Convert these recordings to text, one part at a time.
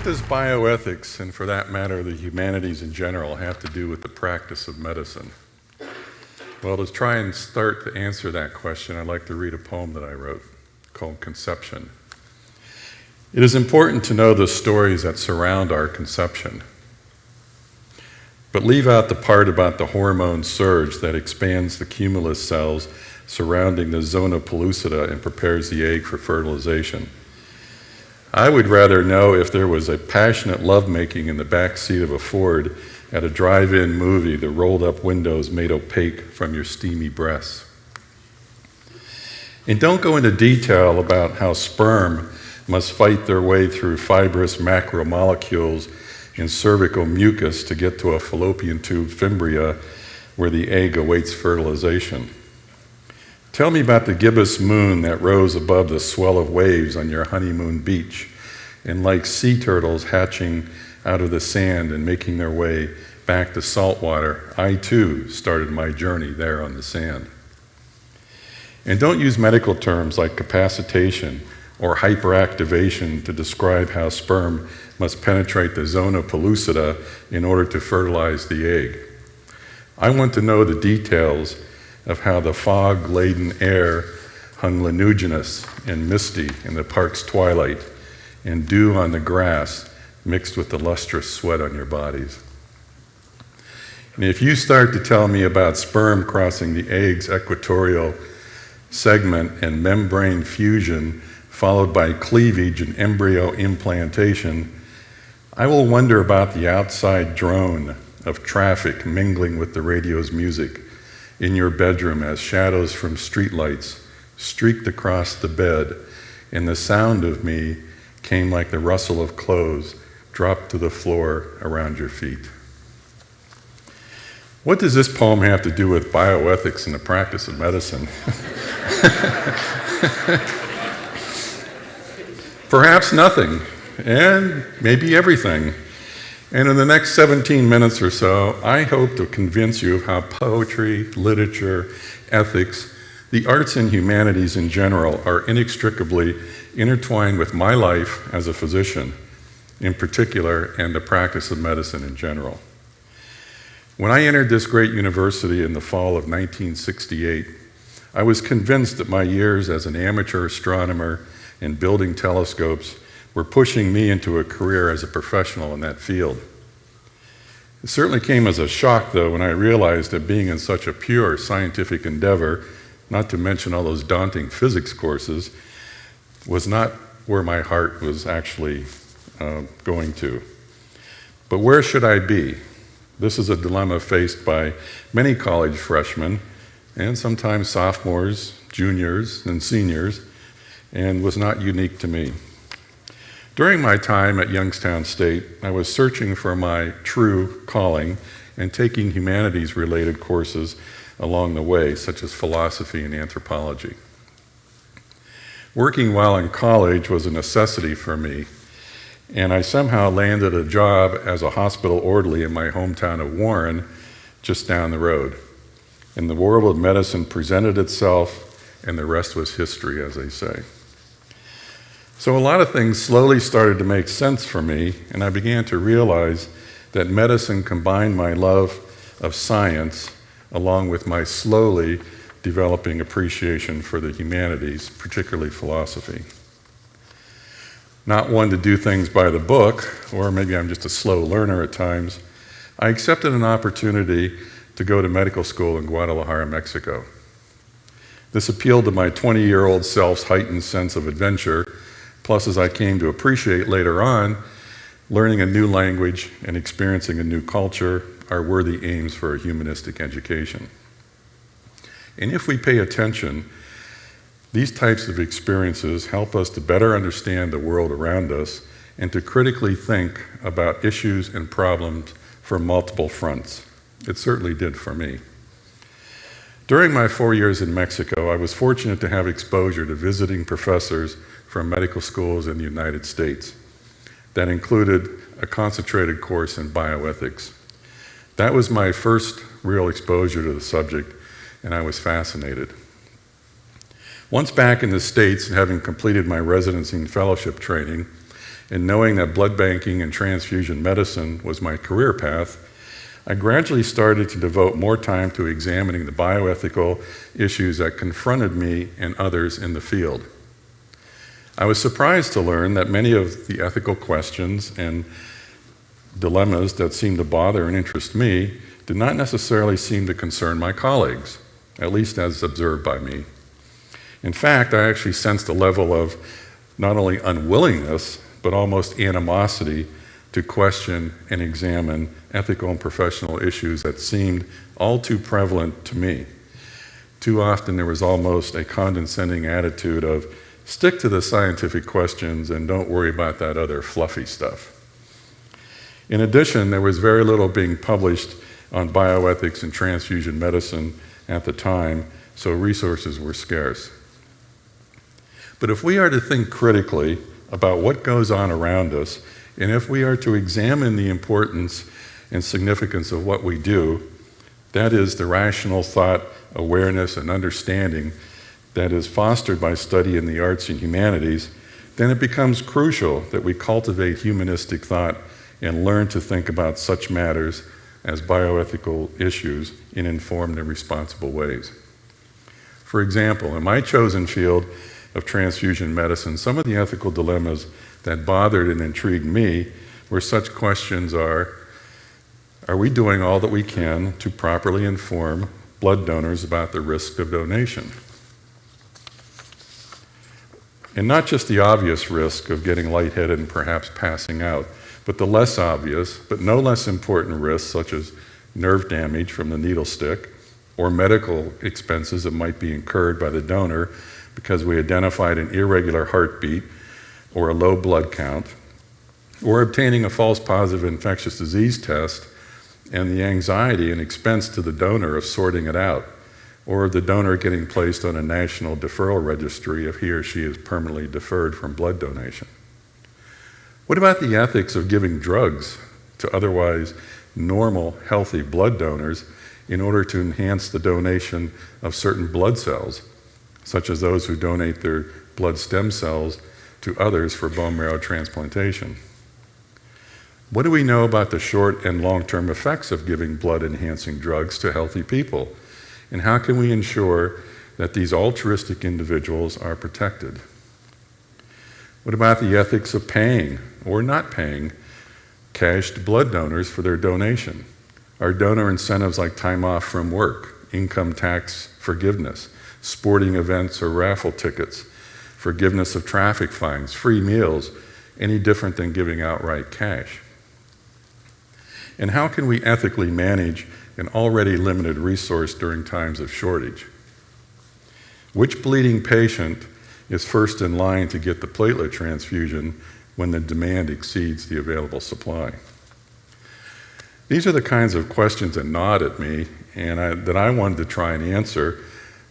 does bioethics, and for that matter, the humanities in general, have to do with the practice of medicine? Well, to try and start to answer that question, I'd like to read a poem that I wrote called Conception. It is important to know the stories that surround our conception, but leave out the part about the hormone surge that expands the cumulus cells surrounding the zona pellucida and prepares the egg for fertilization. I would rather know if there was a passionate lovemaking in the back seat of a Ford at a drive-in movie, the rolled-up windows made opaque from your steamy breaths. And don't go into detail about how sperm must fight their way through fibrous macromolecules in cervical mucus to get to a fallopian tube fimbria where the egg awaits fertilization. Tell me about the gibbous moon that rose above the swell of waves on your honeymoon beach, and like sea turtles hatching out of the sand and making their way back to salt water, I too started my journey there on the sand. And don't use medical terms like capacitation or hyperactivation to describe how sperm must penetrate the zona pellucida in order to fertilize the egg. I want to know the details of how the fog-laden air hung lanuginous and misty in the park's twilight, and dew on the grass mixed with the lustrous sweat on your bodies. And if you start to tell me about sperm crossing the egg's equatorial segment and membrane fusion, followed by cleavage and embryo implantation, I will wonder about the outside drone of traffic mingling with the radio's music in your bedroom as shadows from streetlights streaked across the bed, and the sound of me came like the rustle of clothes dropped to the floor around your feet. What does this poem have to do with bioethics and the practice of medicine? Perhaps nothing, and maybe everything. And in the next 17 minutes or so, I hope to convince you of how poetry, literature, ethics, the arts and humanities in general are inextricably intertwined with my life as a physician in particular, and the practice of medicine in general. When I entered this great university in the fall of 1968, I was convinced that my years as an amateur astronomer and building telescopes were pushing me into a career as a professional in that field. It certainly came as a shock, though, when I realized that being in such a pure scientific endeavor, not to mention all those daunting physics courses, was not where my heart was actually going to. But where should I be? This is a dilemma faced by many college freshmen, and sometimes sophomores, juniors, and seniors, and was not unique to me. During my time at Youngstown State, I was searching for my true calling and taking humanities-related courses along the way, such as philosophy and anthropology. Working while in college was a necessity for me, and I somehow landed a job as a hospital orderly in my hometown of Warren, just down the road. And the world of medicine presented itself, and the rest was history, as they say. So a lot of things slowly started to make sense for me, and I began to realize that medicine combined my love of science along with my slowly developing appreciation for the humanities, particularly philosophy. Not one to do things by the book, or maybe I'm just a slow learner at times, I accepted an opportunity to go to medical school in Guadalajara, Mexico. This appealed to my 20-year-old self's heightened sense of adventure. Plus, as I came to appreciate later on, learning a new language and experiencing a new culture are worthy aims for a humanistic education. And if we pay attention, these types of experiences help us to better understand the world around us and to critically think about issues and problems from multiple fronts. It certainly did for me. During my 4 years in Mexico, I was fortunate to have exposure to visiting professors from medical schools in the United States. That included a concentrated course in bioethics. That was my first real exposure to the subject, and I was fascinated. Once back in the States, having completed my residency and fellowship training, and knowing that blood banking and transfusion medicine was my career path, I gradually started to devote more time to examining the bioethical issues that confronted me and others in the field. I was surprised to learn that many of the ethical questions and dilemmas that seemed to bother and interest me did not necessarily seem to concern my colleagues, at least as observed by me. In fact, I actually sensed a level of not only unwillingness, but almost animosity to question and examine ethical and professional issues that seemed all too prevalent to me. Too often there was almost a condescending attitude of, stick to the scientific questions and don't worry about that other fluffy stuff. In addition, there was very little being published on bioethics and transfusion medicine at the time, so resources were scarce. But if we are to think critically about what goes on around us, and if we are to examine the importance and significance of what we do, that is the rational thought, awareness, and understanding that is fostered by study in the arts and humanities, then it becomes crucial that we cultivate humanistic thought and learn to think about such matters as bioethical issues in informed and responsible ways. For example, in my chosen field of transfusion medicine, some of the ethical dilemmas that bothered and intrigued me were such questions are we doing all that we can to properly inform blood donors about the risk of donation? And not just the obvious risk of getting lightheaded and perhaps passing out, but the less obvious, but no less important risks such as nerve damage from the needle stick or medical expenses that might be incurred by the donor because we identified an irregular heartbeat or a low blood count, or obtaining a false positive infectious disease test and the anxiety and expense to the donor of sorting it out, or the donor getting placed on a national deferral registry if he or she is permanently deferred from blood donation. What about the ethics of giving drugs to otherwise normal, healthy blood donors in order to enhance the donation of certain blood cells, such as those who donate their blood stem cells to others for bone marrow transplantation? What do we know about the short and long-term effects of giving blood-enhancing drugs to healthy people? And how can we ensure that these altruistic individuals are protected? What about the ethics of paying or not paying cash to blood donors for their donation? Are donor incentives like time off from work, income tax forgiveness, sporting events or raffle tickets, forgiveness of traffic fines, free meals, any different than giving outright cash? And how can we ethically manage an already limited resource during times of shortage? Which bleeding patient is first in line to get the platelet transfusion when the demand exceeds the available supply? These are the kinds of questions that gnawed at me and that I wanted to try and answer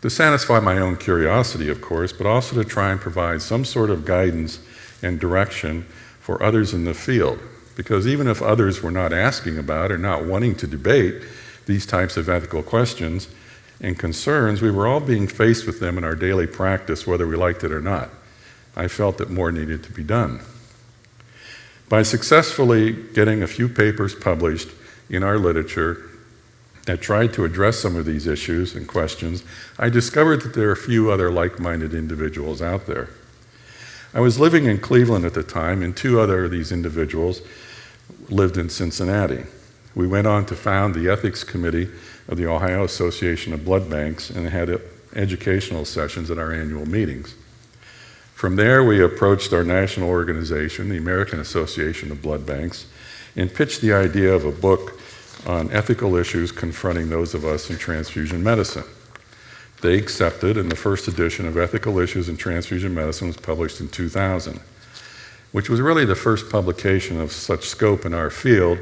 to satisfy my own curiosity, of course, but also to try and provide some sort of guidance and direction for others in the field. Because even if others were not asking about or not wanting to debate these types of ethical questions and concerns, we were all being faced with them in our daily practice, whether we liked it or not. I felt that more needed to be done. By successfully getting a few papers published in our literature that tried to address some of these issues and questions, I discovered that there are a few other like-minded individuals out there. I was living in Cleveland at the time, and two other of these individuals lived in Cincinnati. We went on to found the Ethics Committee of the Ohio Association of Blood Banks and had educational sessions at our annual meetings. From there, we approached our national organization, the American Association of Blood Banks, and pitched the idea of a book on ethical issues confronting those of us in transfusion medicine. They accepted, and the first edition of Ethical Issues in Transfusion Medicine was published in 2000, which was really the first publication of such scope in our field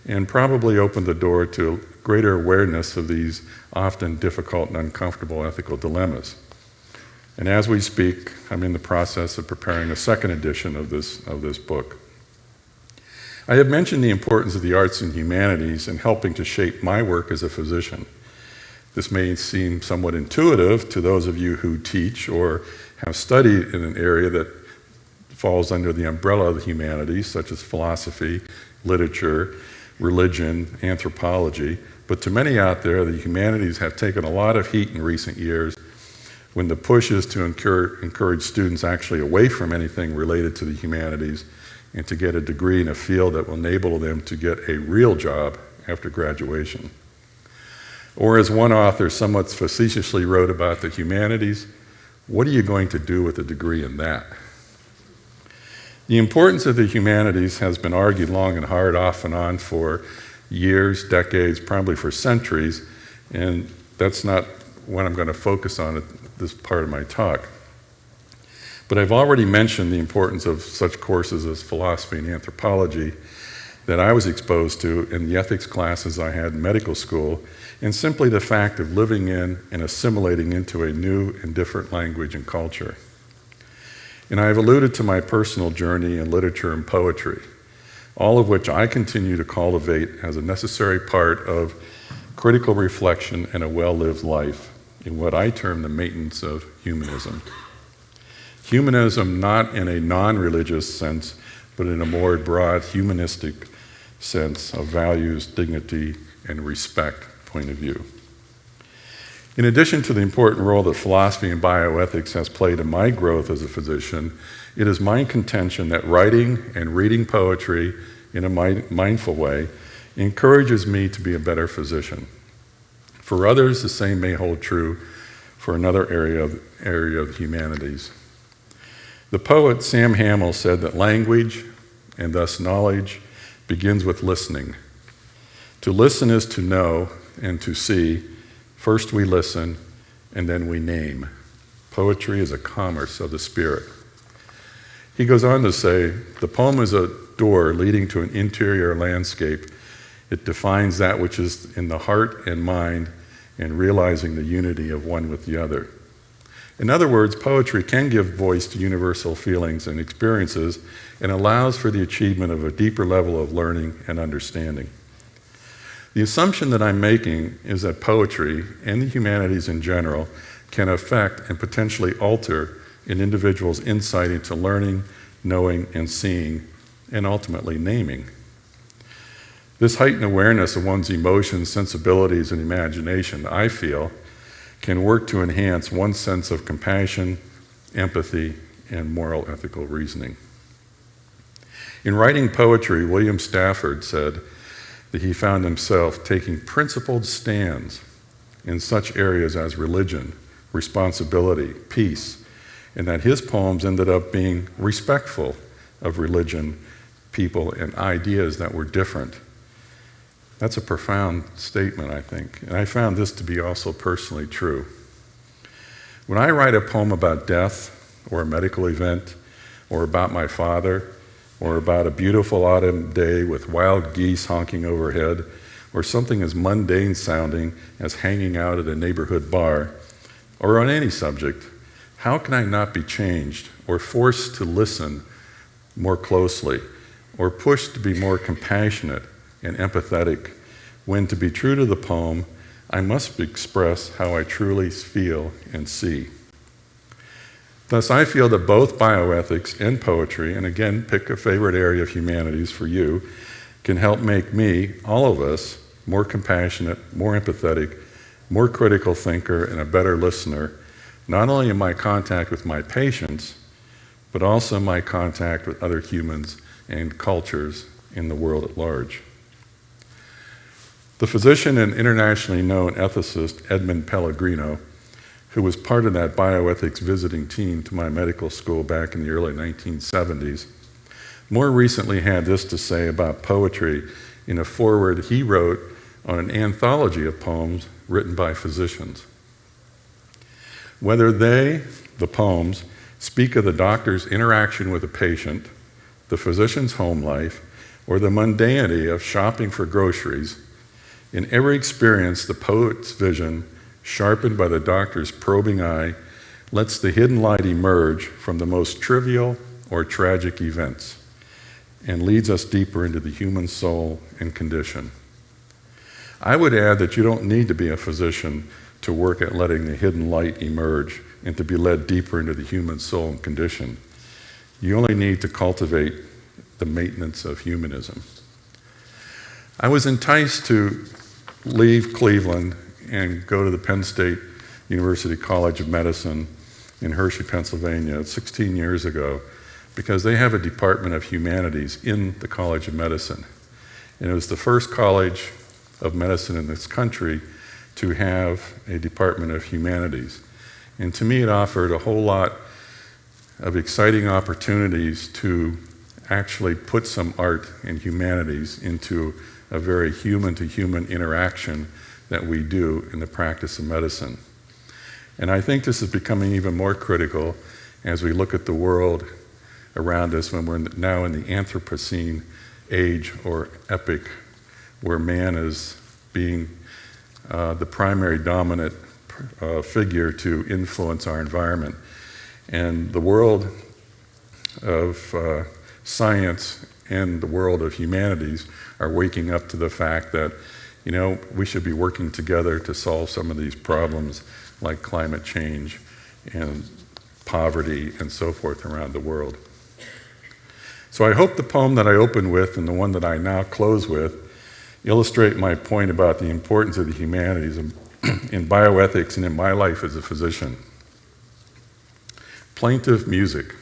and probably opened the door to greater awareness of these often difficult and uncomfortable ethical dilemmas. And as we speak, I'm in the process of preparing a second edition of this book. I have mentioned the importance of the arts and humanities in helping to shape my work as a physician. This may seem somewhat intuitive to those of you who teach or have studied in an area that falls under the umbrella of the humanities, such as philosophy, literature, religion, anthropology. But to many out there, the humanities have taken a lot of heat in recent years when the push is to encourage students actually away from anything related to the humanities and to get a degree in a field that will enable them to get a real job after graduation. Or as one author somewhat facetiously wrote about the humanities, what are you going to do with a degree in that? The importance of the humanities has been argued long and hard, off and on, for years, decades, probably for centuries, and that's not what I'm going to focus on at this part of my talk. But I've already mentioned the importance of such courses as philosophy and anthropology that I was exposed to in the ethics classes I had in medical school, and simply the fact of living in and assimilating into a new and different language and culture. And I've alluded to my personal journey in literature and poetry, all of which I continue to cultivate as a necessary part of critical reflection and a well-lived life in what I term the maintenance of humanism. Humanism not in a non-religious sense, but in a more broad humanistic sense of values, dignity, and respect point of view. In addition to the important role that philosophy and bioethics has played in my growth as a physician, it is my contention that writing and reading poetry in a mindful way encourages me to be a better physician. For others, the same may hold true for another area of the humanities. The poet Sam Hamill said that language, and thus knowledge, begins with listening. To listen is to know, and to see. First we listen, and then we name. Poetry is a commerce of the spirit. He goes on to say, the poem is a door leading to an interior landscape. It defines that which is in the heart and mind, and realizing the unity of one with the other. In other words, poetry can give voice to universal feelings and experiences and allows for the achievement of a deeper level of learning and understanding. The assumption that I'm making is that poetry, and the humanities in general, can affect and potentially alter an individual's insight into learning, knowing, and seeing, and ultimately naming. This heightened awareness of one's emotions, sensibilities, and imagination, I feel, can work to enhance one's sense of compassion, empathy, and moral ethical reasoning. In writing poetry, William Stafford said that he found himself taking principled stands in such areas as religion, responsibility, peace, and that his poems ended up being respectful of religion, people, and ideas that were different. That's a profound statement, I think, and I found this to be also personally true. When I write a poem about death, or a medical event, or about my father, or about a beautiful autumn day with wild geese honking overhead, or something as mundane sounding as hanging out at a neighborhood bar, or on any subject, how can I not be changed or forced to listen more closely, or pushed to be more compassionate and empathetic when, to be true to the poem, I must express how I truly feel and see. Thus, I feel that both bioethics and poetry, and again, pick a favorite area of humanities for you, can help make me, all of us, more compassionate, more empathetic, more critical thinker, and a better listener, not only in my contact with my patients, but also in my contact with other humans and cultures in the world at large. The physician and internationally known ethicist Edmund Pellegrino, who was part of that bioethics visiting team to my medical school back in the early 1970s, more recently had this to say about poetry in a foreword he wrote on an anthology of poems written by physicians. Whether they, the poems, speak of the doctor's interaction with a patient, the physician's home life, or the mundanity of shopping for groceries, in every experience, the poet's vision, sharpened by the doctor's probing eye, lets the hidden light emerge from the most trivial or tragic events and leads us deeper into the human soul and condition. I would add that you don't need to be a physician to work at letting the hidden light emerge and to be led deeper into the human soul and condition. You only need to cultivate the maintenance of humanism. I was enticed to leave Cleveland and go to the Penn State University College of Medicine in Hershey, Pennsylvania, 16 years ago, because they have a Department of Humanities in the College of Medicine. And it was the first college of medicine in this country to have a Department of Humanities. And to me, it offered a whole lot of exciting opportunities to actually put some art and humanities into a very human-to-human interaction that we do in the practice of medicine. And I think this is becoming even more critical as we look at the world around us when we're now in the Anthropocene age or epoch, where man is being the primary dominant figure to influence our environment. And the world of science and the world of humanities are waking up to the fact that, we should be working together to solve some of these problems like climate change and poverty and so forth around the world. So I hope the poem that I opened with and the one that I now close with illustrate my point about the importance of the humanities in bioethics and in my life as a physician. Plaintive music.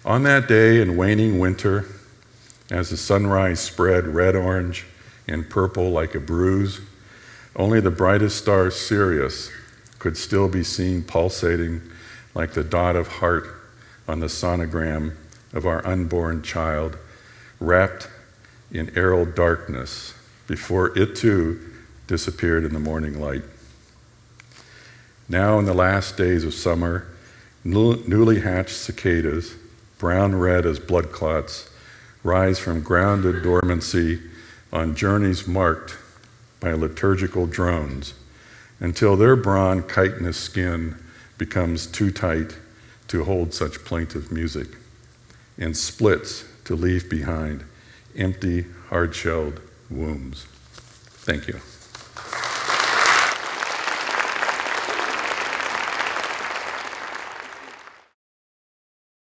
On that day in waning winter, as the sunrise spread red, orange, and purple like a bruise, only the brightest star Sirius could still be seen pulsating like the dot of heart on the sonogram of our unborn child, wrapped in aerial darkness before it too disappeared in the morning light. Now in the last days of summer, newly hatched cicadas, brown red as blood clots, rise from grounded dormancy on journeys marked by liturgical drones until their brawn chitinous skin becomes too tight to hold such plaintive music and splits to leave behind empty, hard-shelled wombs. Thank you.